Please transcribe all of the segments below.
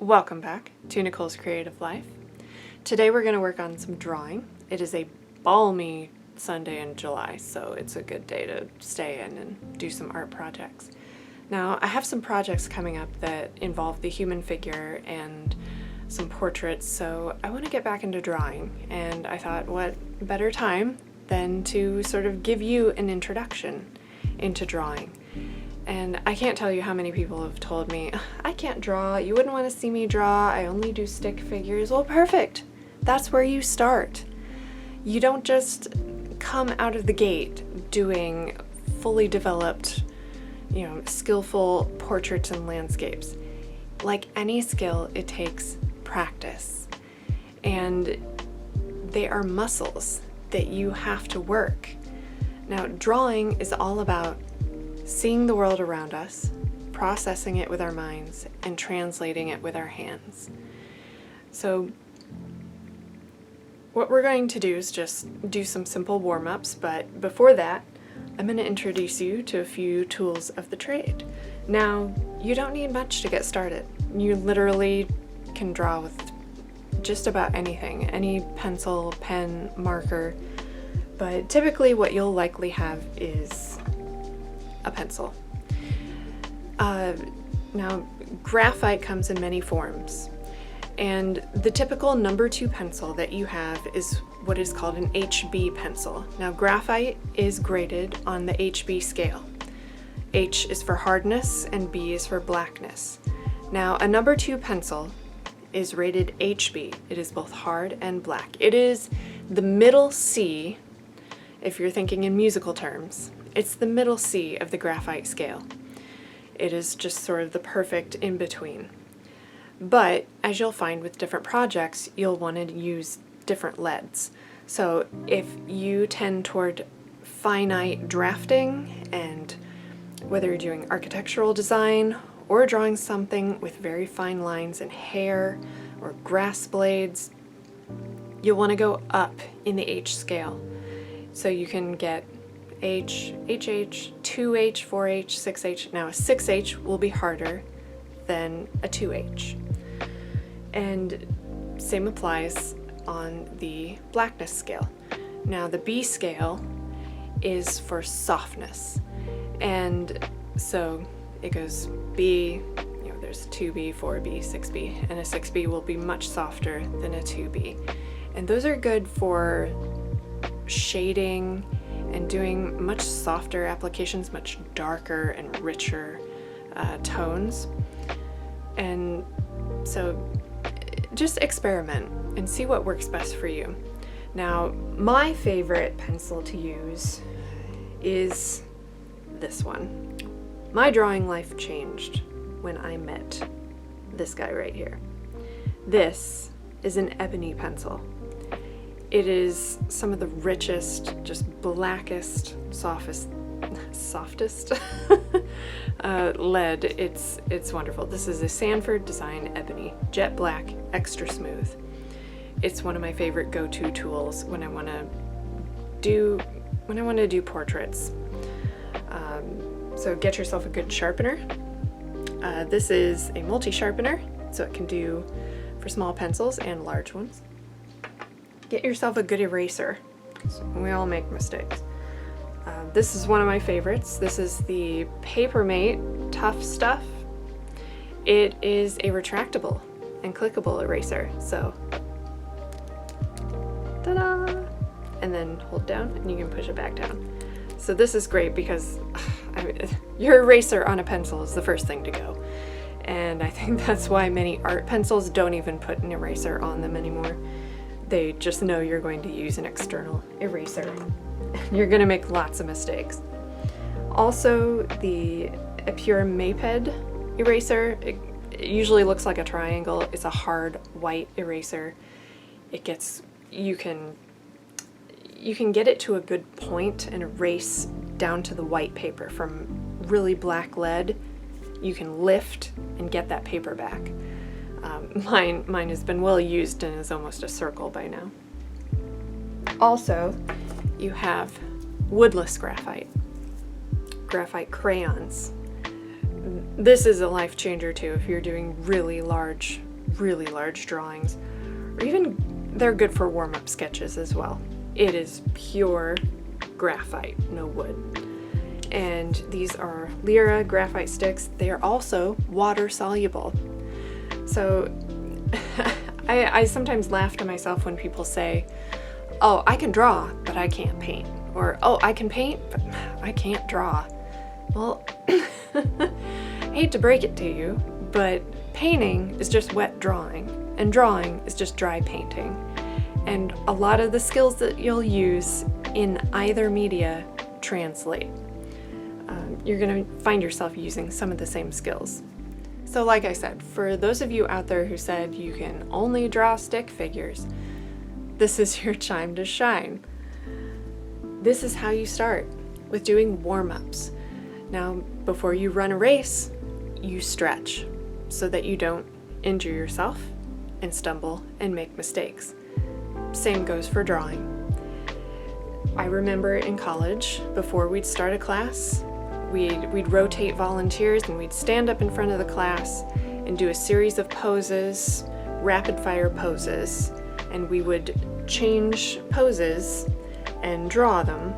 Welcome back to Nicole's Creative Life. Today we're going to work on some drawing. It is a balmy Sunday in July, so it's a good day to stay in and do some art projects. Now, I have some projects coming up that involve the human figure and some portraits, so I want to get back into drawing, and I thought what better time than to sort of give you an introduction into drawing. And I can't tell you how many people have told me, I can't draw, you wouldn't want to see me draw, I only do stick figures. Well, perfect. That's where you start. You don't just come out of the gate doing fully developed, skillful portraits and landscapes. Like any skill, it takes practice. And they are muscles that you have to work. Now, drawing is all about seeing the world around us, processing it with our minds, and translating it with our hands. So what we're going to do is just do some simple warm-ups, but before that, I'm going to introduce you to a few tools of the trade. Now, you don't need much to get started. You literally can draw with just about anything, any pencil, pen, marker, but typically what you'll likely have is a pencil. Now, graphite comes in many forms, and the typical number 2 pencil that you have is what is called an HB pencil. Now, graphite is graded on the HB scale. H is for hardness and B is for blackness. Now, a number 2 pencil is rated HB. It is both hard and black. It is the middle C, if you're thinking in musical terms. It's the middle C of the graphite scale. It is just sort of the perfect in-between. But as you'll find with different projects, you'll want to use different leads. So if you tend toward finite drafting, and whether you're doing architectural design or drawing something with very fine lines and hair or grass blades, you'll want to go up in the H scale. So you can get H, HH, 2H, 4H, 6H. Now a 6H will be harder than a 2H. And same applies on the blackness scale. Now the B scale is for softness. And so it goes B, there's 2B, 4B, 6B, and a 6B will be much softer than a 2B. And those are good for shading and doing much softer applications, much darker and richer tones. And so just experiment and see what works best for you. Now, my favorite pencil to use is this one. My drawing life changed when I met this guy right here. This is an ebony pencil. It is some of the richest, just blackest, softest lead. It's wonderful. This is a Sanford Design Ebony, jet black, extra smooth. It's one of my favorite go-to tools when I want to do portraits. So get yourself a good sharpener. This is a multi-sharpener, so it can do for small pencils and large ones. Get yourself a good eraser. We all make mistakes. This is one of my favorites. This is the Papermate Tough Stuff. It is a retractable and clickable eraser. So, ta-da! And then hold down and you can push it back down. So this is great because your eraser on a pencil is the first thing to go. And I think that's why many art pencils don't even put an eraser on them anymore. They just know you're going to use an external eraser. You're going to make lots of mistakes. Also, the Pure Maped eraser, it usually looks like a triangle. It's a hard white eraser. You can get it to a good point and erase down to the white paper. From really black lead, you can lift and get that paper back. Mine has been well used and is almost a circle by now. Also, you have woodless graphite crayons. This is a life changer too if you're doing really large really large drawings, or even they're good for warm-up sketches as well. It is pure graphite, no wood. And these are Lyra graphite sticks. They are also water soluble. So I sometimes laugh to myself when people say, oh, I can draw, but I can't paint. Or, oh, I can paint, but I can't draw. Well, I hate to break it to you, but painting is just wet drawing, and drawing is just dry painting. And a lot of the skills that you'll use in either media translate. You're going to find yourself using some of the same skills. So like I said, for those of you out there who said you can only draw stick figures, this is your time to shine. This is how you start, with doing warm-ups. Now, before you run a race, you stretch so that you don't injure yourself and stumble and make mistakes. Same goes for drawing. I remember in college, before we'd start a class, we'd rotate volunteers and we'd stand up in front of the class and do a series of poses, rapid fire poses, and we would change poses and draw them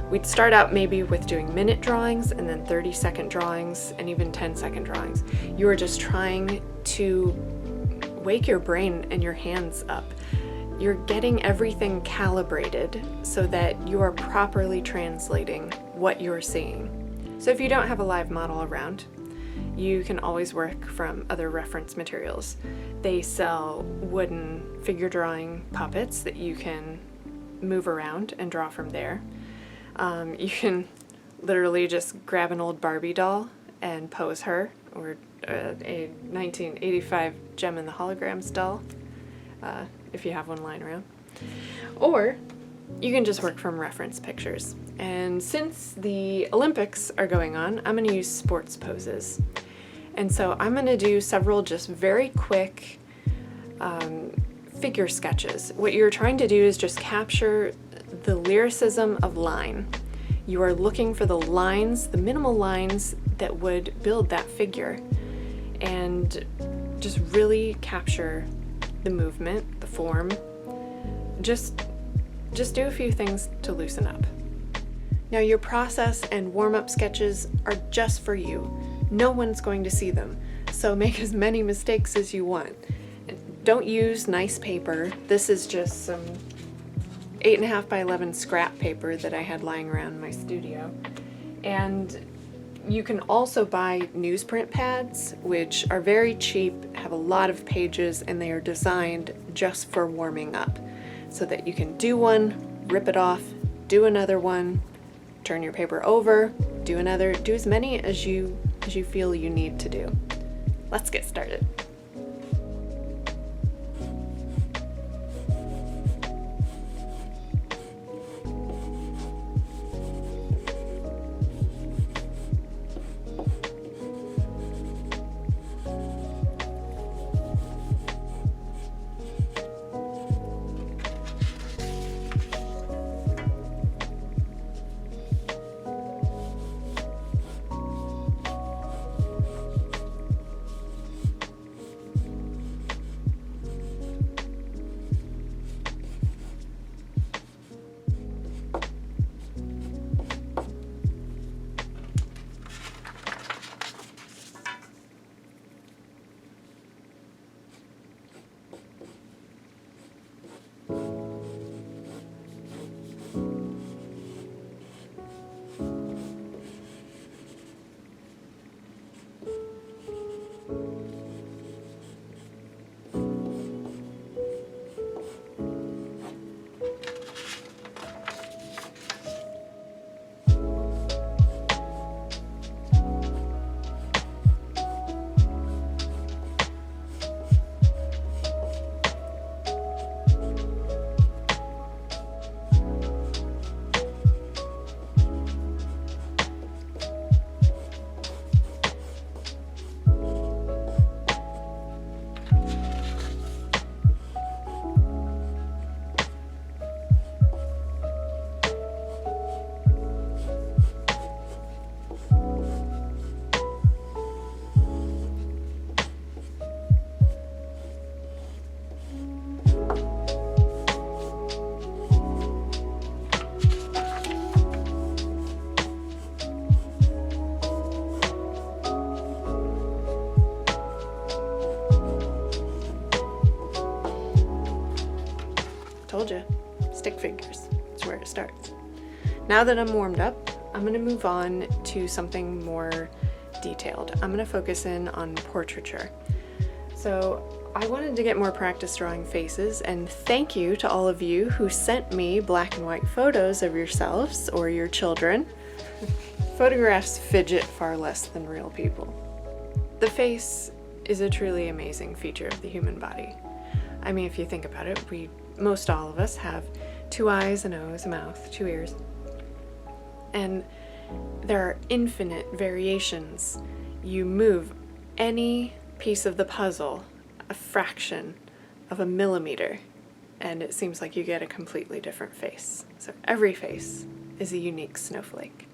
we'd start out maybe with doing minute drawings and then 30-second drawings and even 10-second drawings. You are just trying to wake your brain and your hands up. You're getting everything calibrated so that you are properly translating what you're seeing. So if you don't have a live model around, you can always work from other reference materials. They sell wooden figure drawing puppets that you can move around and draw from there. You can literally just grab an old Barbie doll and pose her, or a 1985 Gem and the Holograms doll, if you have one lying around. Or you can just work from reference pictures. And since the Olympics are going on, I'm going to use sports poses. And so I'm going to do several just very quick figure sketches. What you're trying to do is just capture the lyricism of line. You are looking for the lines, the minimal lines that would build that figure, and just really capture the movement, the form. Just do a few things to loosen up. Now, your process and warm-up sketches are just for you. No one's going to see them, so make as many mistakes as you want. Don't use nice paper. This is just some 8.5 by 11 scrap paper that I had lying around in my studio. And you can also buy newsprint pads, which are very cheap, have a lot of pages, and they are designed just for warming up, so that you can do one, rip it off, do another one, turn your paper over, do another, do as many as you feel you need to do. Let's get started. stick figures. That's where it starts. Now that I'm warmed up, I'm going to move on to something more detailed. I'm going to focus in on portraiture. So I wanted to get more practice drawing faces, and thank you to all of you who sent me black and white photos of yourselves or your children. Photographs fidget far less than real people. The face is a truly amazing feature of the human body. I mean, if you think about it, most all of us have 2 eyes, a nose, a mouth, 2 ears. And there are infinite variations. You move any piece of the puzzle a fraction of a millimeter, and it seems like you get a completely different face. So every face is a unique snowflake.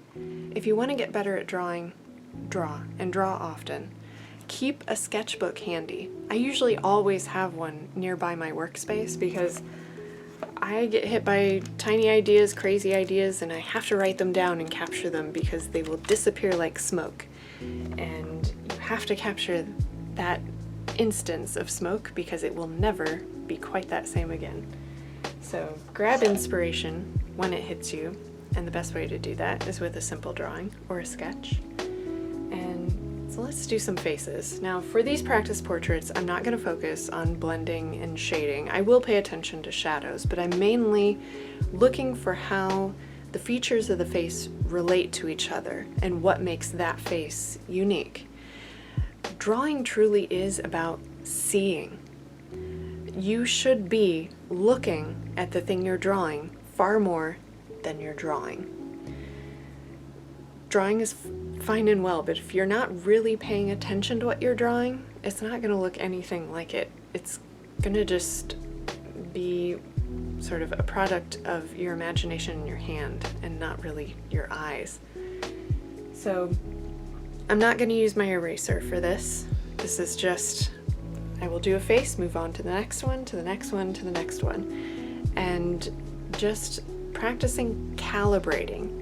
If you want to get better at drawing, draw, and draw often. Keep a sketchbook handy. I usually always have one nearby my workspace because I get hit by tiny ideas, crazy ideas, and I have to write them down and capture them because they will disappear like smoke. And you have to capture that instance of smoke because it will never be quite that same again. So grab inspiration when it hits you, and the best way to do that is with a simple drawing or a sketch. So let's do some faces. Now for these practice portraits, I'm not going to focus on blending and shading. I will pay attention to shadows, but I'm mainly looking for how the features of the face relate to each other and what makes that face unique. Drawing truly is about seeing. You should be looking at the thing you're drawing far more than you're drawing. Drawing is fine and well, but if you're not really paying attention to what you're drawing, it's not going to look anything like it. It's going to just be sort of a product of your imagination in your hand and not really your eyes. So I'm not going to use my eraser for this. This is just, I will do a face, move on to the next one, to the next one, to the next one, and just practicing calibrating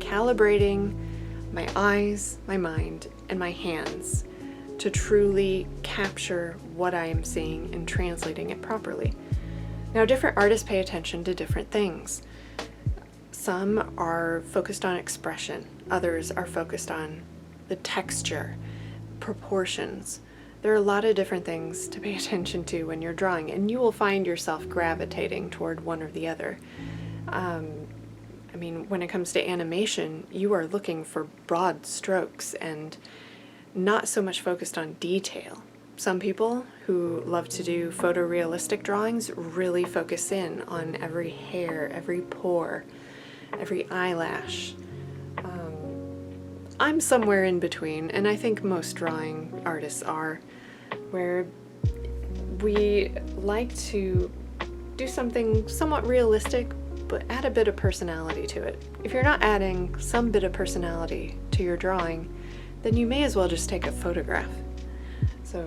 my eyes, my mind, and my hands to truly capture what I am seeing and translating it properly. Now, different artists pay attention to different things. Some are focused on expression, others are focused on the texture, proportions. There are a lot of different things to pay attention to when you're drawing, and you will find yourself gravitating toward one or the other. I mean, when it comes to animation, you are looking for broad strokes and not so much focused on detail. Some people who love to do photorealistic drawings really focus in on every hair, every pore, every eyelash. I'm somewhere in between, and I think most drawing artists are, where we like to do something somewhat realistic, but add a bit of personality to it. If you're not adding some bit of personality to your drawing, then you may as well just take a photograph. So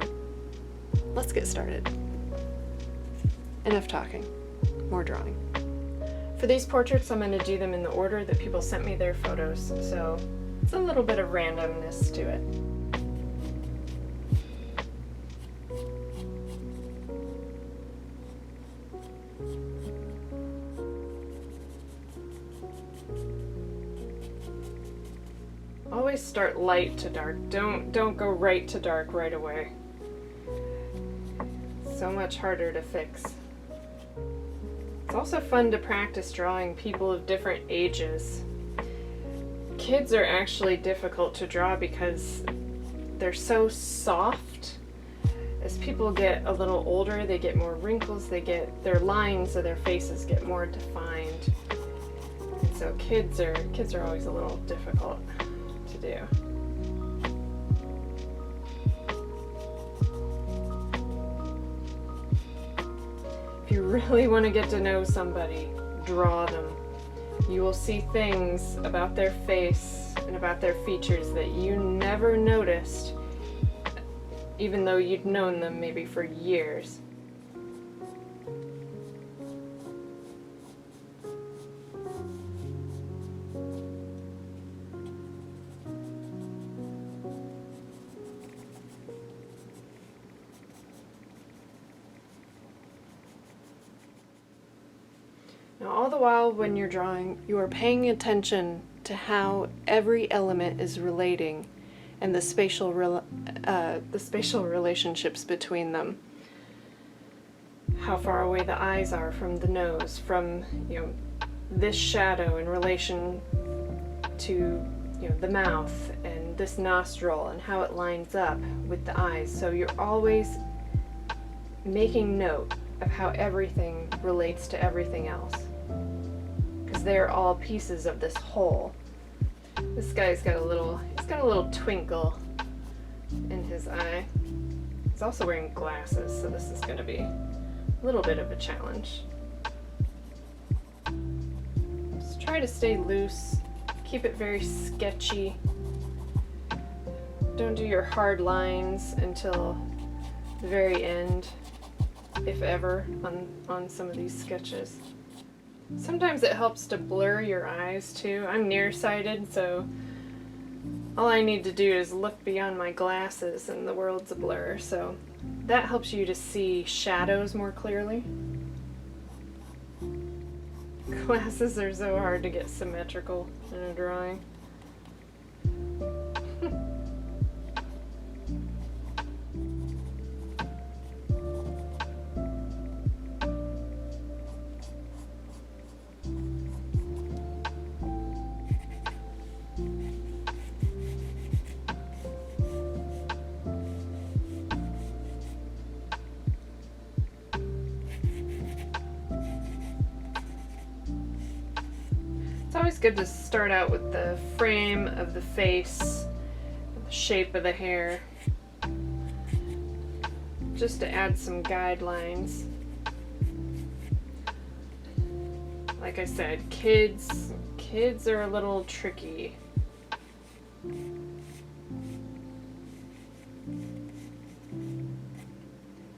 let's get started. Enough talking, more drawing. For these portraits, I'm going to do them in the order that people sent me their photos, so it's a little bit of randomness to it. Always start light to dark. Don't go right to dark right away. So much harder to fix. It's also fun to practice drawing people of different ages. Kids are actually difficult to draw because they're so soft. As people get a little older, they get more wrinkles, their lines of their faces get more defined. And so kids are always a little difficult to do. If you really want to get to know somebody, draw them. You will see things about their face and about their features that you never noticed, even though you'd known them maybe for years. Now, all the while when you're drawing, you are paying attention to how every element is relating and the spatial relationships between them. How far away the eyes are from the nose, from, you know, this shadow in relation to, you know, the mouth, and this nostril, and how it lines up with the eyes. So you're always making note of how everything relates to everything else, because they're all pieces of this whole. This guy's got a little, he's got a little twinkle in his eye. He's also wearing glasses, so this is going to be a little bit of a challenge. Just try to stay loose, keep it very sketchy. Don't do your hard lines until the very end, if ever, on some of these sketches. Sometimes it helps to blur your eyes too. I'm nearsighted, so all I need to do is look beyond my glasses and the world's a blur, so that helps you to see shadows more clearly. Glasses are so hard to get symmetrical in a drawing. It's always good to start out with the frame of the face, the shape of the hair, just to add some guidelines. Like I said, kids are a little tricky.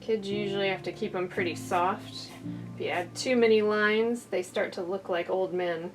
Kids usually have to keep them pretty soft. If you add too many lines, they start to look like old men.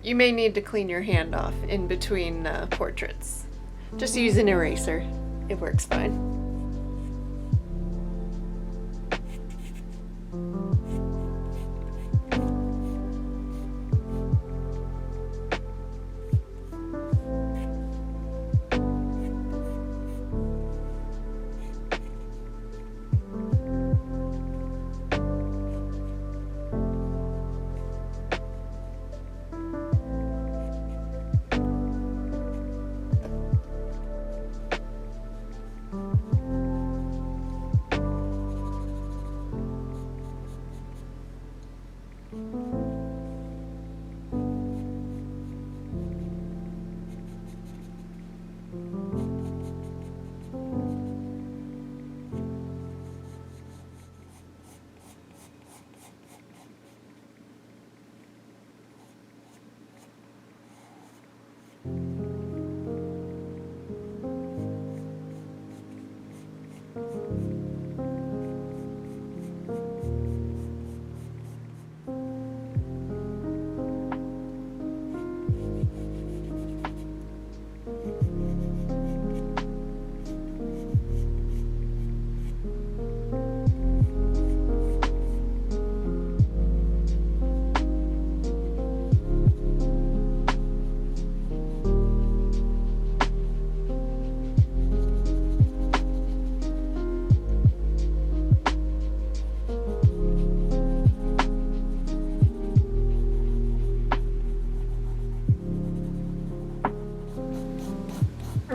You may need to clean your hand off in between portraits. Just use an eraser. It works fine.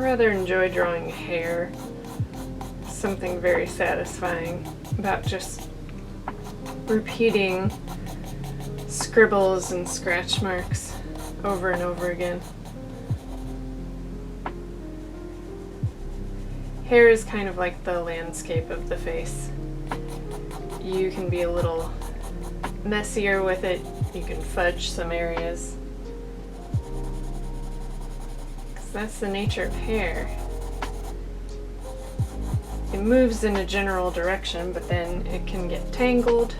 rather enjoy drawing hair. Something very satisfying about just repeating scribbles and scratch marks over and over again. Hair is kind of like the landscape of the face. You can be a little messier with it, you can fudge some areas. 'Cause that's the nature of hair. It moves in a general direction, but then it can get tangled,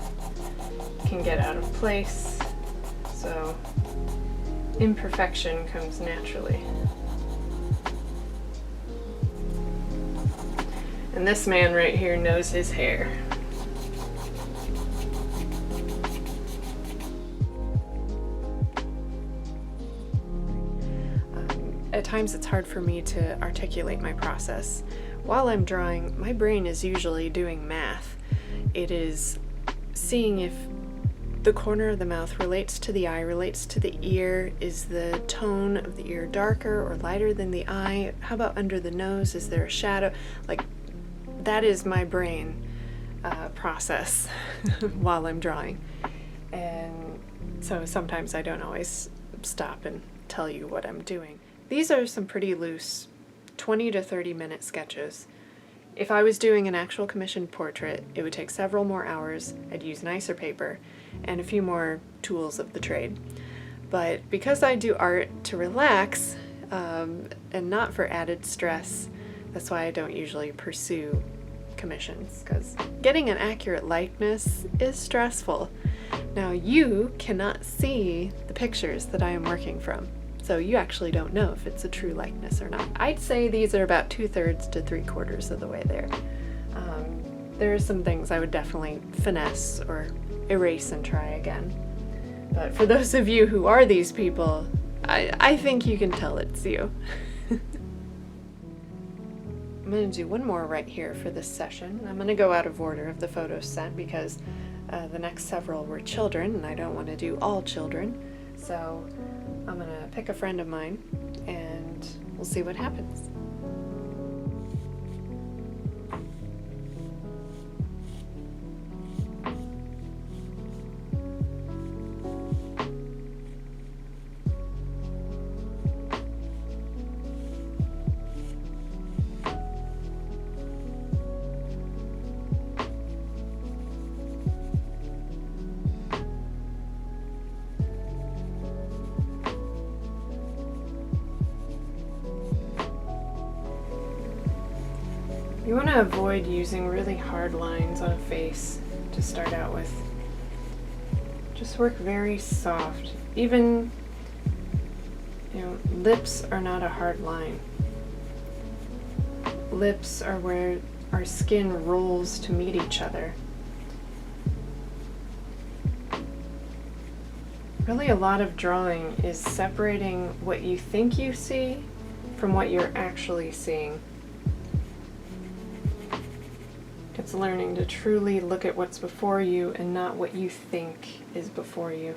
can get out of place, so imperfection comes naturally. And this man right here knows his hair. At times it's hard for me to articulate my process. While I'm drawing, my brain is usually doing math. It is seeing if the corner of the mouth relates to the eye, relates to the ear. Is the tone of the ear darker or lighter than the eye? How about under the nose? Is there a shadow? Like, that is my brain process while I'm drawing. And so sometimes I don't always stop and tell you what I'm doing. These are some pretty loose 20 to 30 minute sketches. If I was doing an actual commissioned portrait, it would take several more hours. I'd use nicer paper and a few more tools of the trade. But because I do art to relax and not for added stress, that's why I don't usually pursue commissions, because getting an accurate likeness is stressful. Now, you cannot see the pictures that I am working from, so you actually don't know if it's a true likeness or not. I'd say these are about 2/3 to 3/4 of the way there. There are some things I would definitely finesse or erase and try again. But for those of you who are these people, I think you can tell it's you. I'm going to do one more right here for this session. I'm going to go out of order of the photos sent because the next several were children and I don't want to do all children. So I'm going to pick a friend of mine and we'll see what happens. You want to avoid using really hard lines on a face to start out with. Just work very soft. Even, lips are not a hard line. Lips are where our skin rolls to meet each other. Really, a lot of drawing is separating what you think you see from what you're actually seeing. It's learning to truly look at what's before you and not what you think is before you.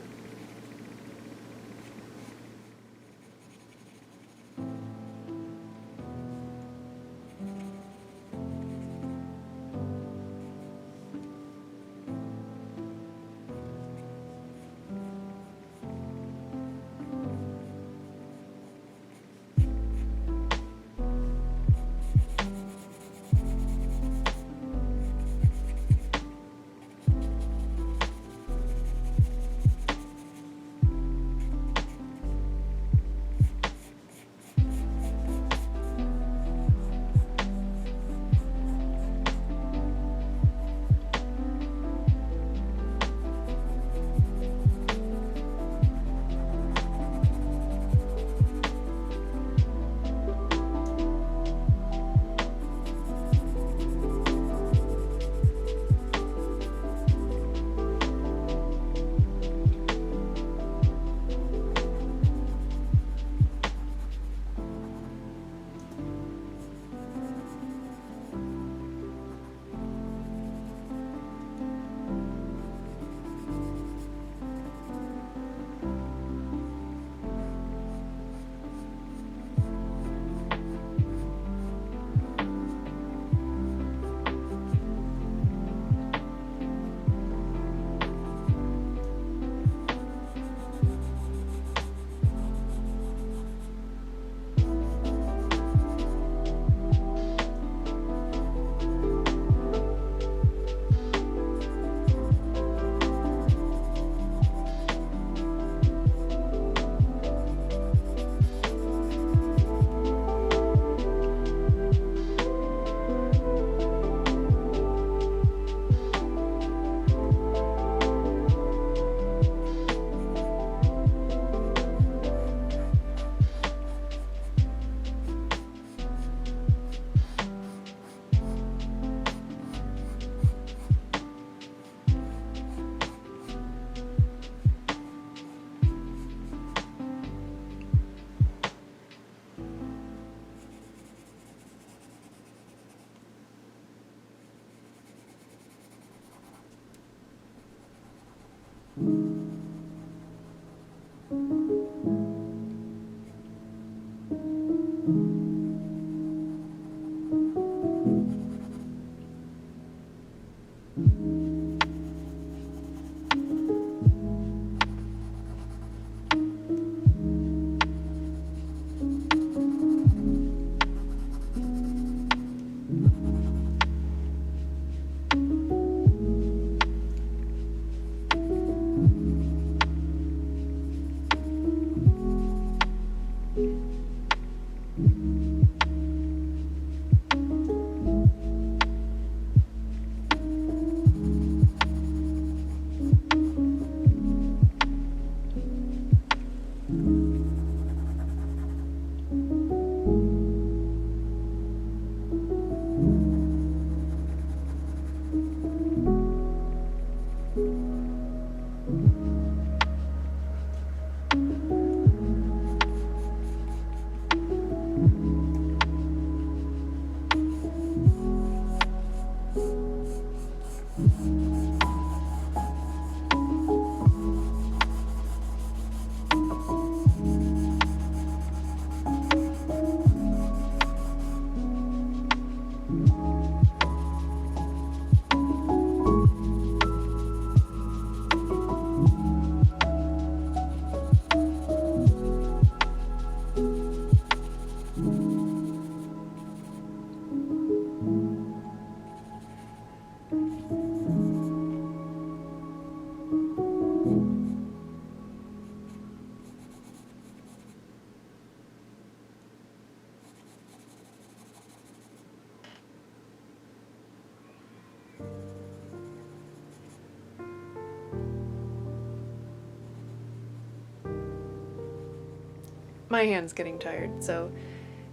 my hand's getting tired, so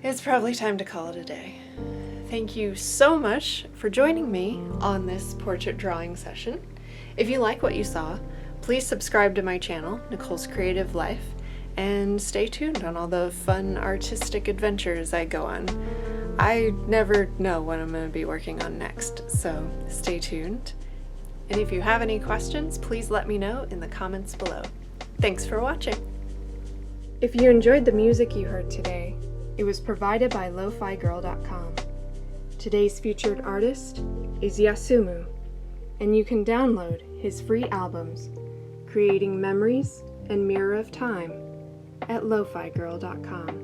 it's probably time to call it a day. Thank you so much for joining me on this portrait drawing session. If you like what you saw, please subscribe to my channel, Nicole's Creative Life, and stay tuned on all the fun artistic adventures I go on. I never know what I'm going to be working on next, so stay tuned. And if you have any questions, please let me know in the comments below. Thanks for watching! If you enjoyed the music you heard today, it was provided by LoFiGirl.com. Today's featured artist is Yasumu, and you can download his free albums, Creating Memories and Mirror of Time, at LoFiGirl.com.